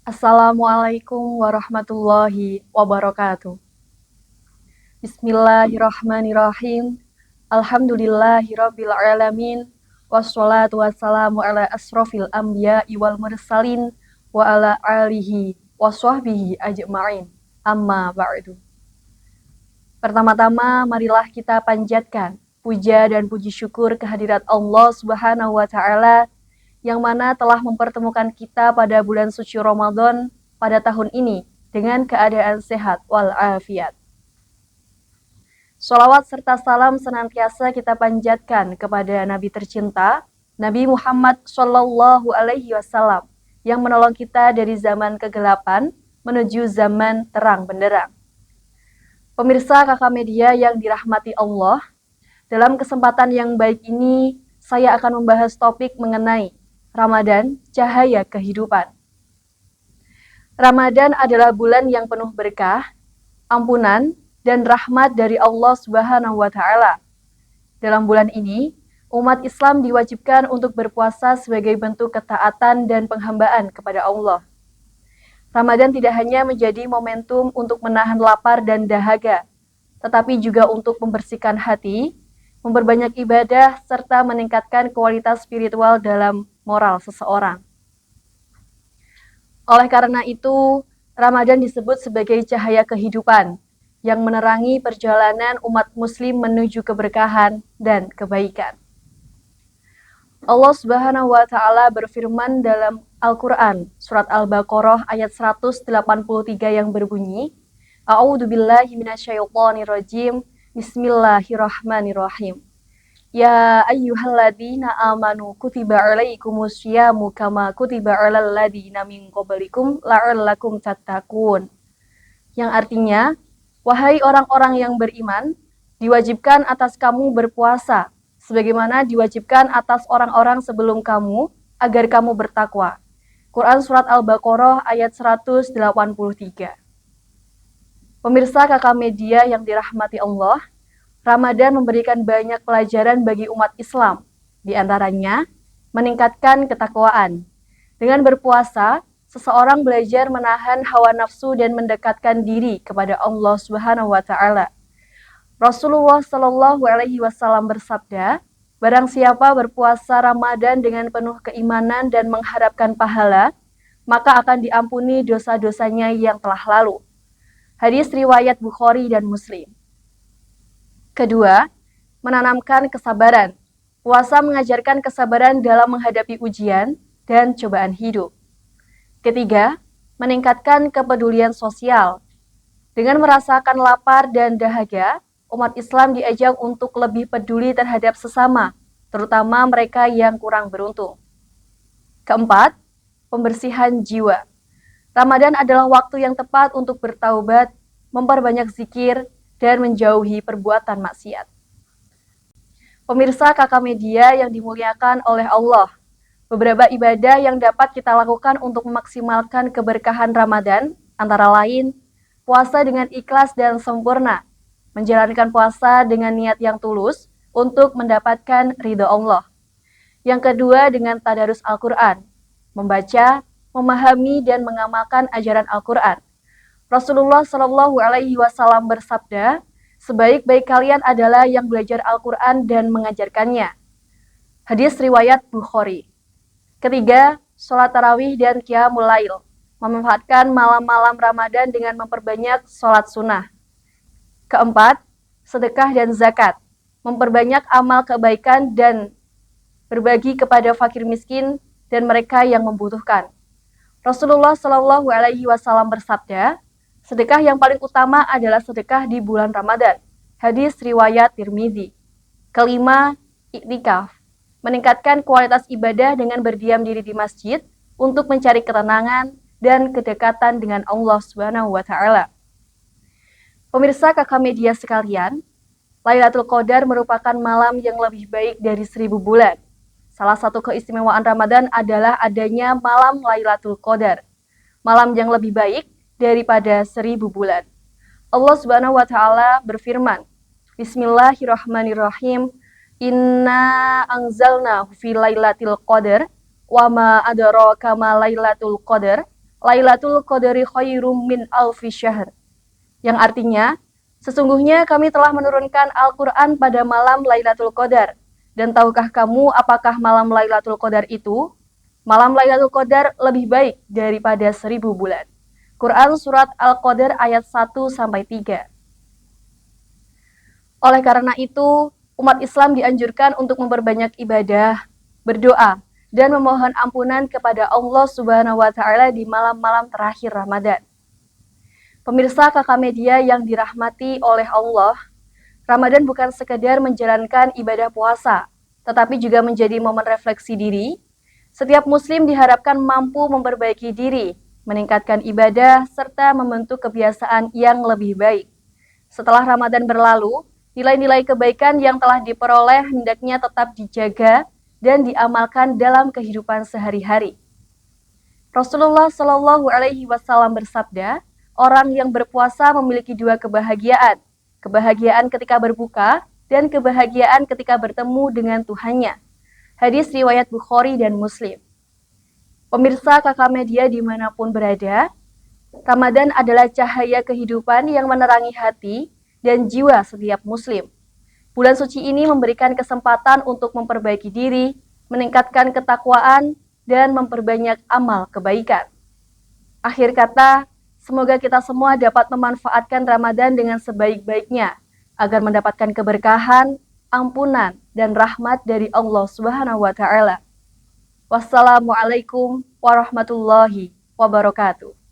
Assalamualaikum warahmatullahi wabarakatuh. Bismillahirrahmanirrahim. Alhamdulillahirabbil alamin. Wassalatu wassalamu ala asrofil anbiya'i wal mursalin wa ala alihi waswahbihi ajma'in. Amma ba'du. Pertama-tama marilah kita panjatkan puja dan puji syukur kehadirat Allah Subhanahu wa taala yang mana telah mempertemukan kita pada bulan suci Ramadan pada tahun ini dengan keadaan sehat walafiat. Sholawat serta salam senantiasa kita panjatkan kepada Nabi tercinta, Nabi Muhammad Shallallahu Alaihi Wasallam, yang menolong kita dari zaman kegelapan menuju zaman terang benderang. Pemirsa Kakak Media yang dirahmati Allah, dalam kesempatan yang baik ini, saya akan membahas topik mengenai Ramadan, cahaya kehidupan. Ramadan adalah bulan yang penuh berkah, ampunan, dan rahmat dari Allah Subhanahu wa taala. Dalam bulan ini, umat Islam diwajibkan untuk berpuasa sebagai bentuk ketaatan dan penghambaan kepada Allah. Ramadan tidak hanya menjadi momentum untuk menahan lapar dan dahaga, tetapi juga untuk membersihkan hati, memperbanyak ibadah, serta meningkatkan kualitas spiritual dalam moral seseorang. Oleh karena itu, Ramadan disebut sebagai cahaya kehidupan yang menerangi perjalanan umat muslim menuju keberkahan dan kebaikan. Allah Subhanahu wa taala berfirman dalam Al-Qur'an surat Al-Baqarah ayat 183 yang berbunyi, A'udzubillahi minasyaitonirrajim. Bismillahirrahmanirrahim. Ya ayyuhalladzina amanu kutiba alaikumusyamu kama kutiba alal ladzina min qablikum la'allakum tattaqun. Yang artinya, wahai orang-orang yang beriman, diwajibkan atas kamu berpuasa sebagaimana diwajibkan atas orang-orang sebelum kamu agar kamu bertakwa. Quran surat Al-Baqarah ayat 183. Pemirsa Kakak Media yang dirahmati Allah, Ramadan memberikan banyak pelajaran bagi umat Islam, di antaranya meningkatkan ketakwaan. Dengan berpuasa, seseorang belajar menahan hawa nafsu dan mendekatkan diri kepada Allah Subhanahu wa taala. Rasulullah Shallallahu Alaihi Wasallam bersabda, barang siapa berpuasa Ramadan dengan penuh keimanan dan mengharapkan pahala, maka akan diampuni dosa-dosanya yang telah lalu. Hadis riwayat Bukhari dan Muslim. Kedua, menanamkan kesabaran. Puasa mengajarkan kesabaran dalam menghadapi ujian dan cobaan hidup. Ketiga, meningkatkan kepedulian sosial. Dengan merasakan lapar dan dahaga, umat Islam diajak untuk lebih peduli terhadap sesama, terutama mereka yang kurang beruntung. Keempat, pembersihan jiwa. Ramadan adalah waktu yang tepat untuk bertaubat, memperbanyak zikir, dan menjauhi perbuatan maksiat. Pemirsa Kakak Media yang dimuliakan oleh Allah, beberapa ibadah yang dapat kita lakukan untuk memaksimalkan keberkahan Ramadan, antara lain, puasa dengan ikhlas dan sempurna, menjalankan puasa dengan niat yang tulus untuk mendapatkan ridho Allah. Yang kedua, dengan tadarus Al-Quran, membaca, memahami, dan mengamalkan ajaran Al-Quran. Rasulullah Shallallahu Alaihi Wasallam bersabda, sebaik-baik kalian adalah yang belajar Al-Quran dan mengajarkannya. Hadis riwayat Bukhari. Ketiga, sholat tarawih dan qiyamul lail, memanfaatkan malam-malam Ramadan dengan memperbanyak sholat sunnah. Keempat, sedekah dan zakat, memperbanyak amal kebaikan dan berbagi kepada fakir miskin dan mereka yang membutuhkan. Rasulullah Shallallahu Alaihi Wasallam bersabda, sedekah yang paling utama adalah sedekah di bulan Ramadan. Hadis riwayat Tirmidzi. Kelima, iktikaf, meningkatkan kualitas ibadah dengan berdiam diri di masjid untuk mencari ketenangan dan kedekatan dengan Allah Subhanahu wa taala. Pemirsa Kakak Media sekalian, Lailatul Qadar merupakan malam yang lebih baik dari 1000 bulan. Salah satu keistimewaan Ramadan adalah adanya malam Lailatul Qadar, malam yang lebih baik daripada 1000 bulan. Allah Subhanahu wa taala berfirman, Bismillahirrahmanirrahim. Inna anzalnahu fi lailatul qadar wa ma adraka ma lailatul qadar. Lailatul Qadari khairum min alfi syahr. Yang artinya, sesungguhnya kami telah menurunkan Al-Quran pada malam Lailatul Qadar. Dan tahukah kamu apakah malam Lailatul Qadar itu? Malam Lailatul Qadar lebih baik daripada 1000 bulan. Quran Surat Al-Qadar ayat 1-3. Oleh karena itu, umat Islam dianjurkan untuk memperbanyak ibadah, berdoa, dan memohon ampunan kepada Allah Subhanahu wa Ta'ala di malam-malam terakhir Ramadan. Pemirsa Kakak Media yang dirahmati oleh Allah, Ramadan bukan sekedar menjalankan ibadah puasa, tetapi juga menjadi momen refleksi diri. Setiap muslim diharapkan mampu memperbaiki diri, meningkatkan ibadah, serta membentuk kebiasaan yang lebih baik. Setelah Ramadan berlalu, nilai-nilai kebaikan yang telah diperoleh hendaknya tetap dijaga dan diamalkan dalam kehidupan sehari-hari. Rasulullah Shallallahu Alaihi Wasallam bersabda, orang yang berpuasa memiliki dua kebahagiaan, kebahagiaan ketika berbuka dan kebahagiaan ketika bertemu dengan Tuhannya. Hadis riwayat Bukhari dan Muslim. Pemirsa Kakak Media dimanapun berada, Ramadan adalah cahaya kehidupan yang menerangi hati dan jiwa setiap muslim. Bulan suci ini memberikan kesempatan untuk memperbaiki diri, meningkatkan ketakwaan, dan memperbanyak amal kebaikan. Akhir kata, semoga kita semua dapat memanfaatkan Ramadan dengan sebaik-baiknya, agar mendapatkan keberkahan, ampunan, dan rahmat dari Allah Subhanahu wa Ta'ala. Wassalamualaikum warahmatullahi wabarakatuh.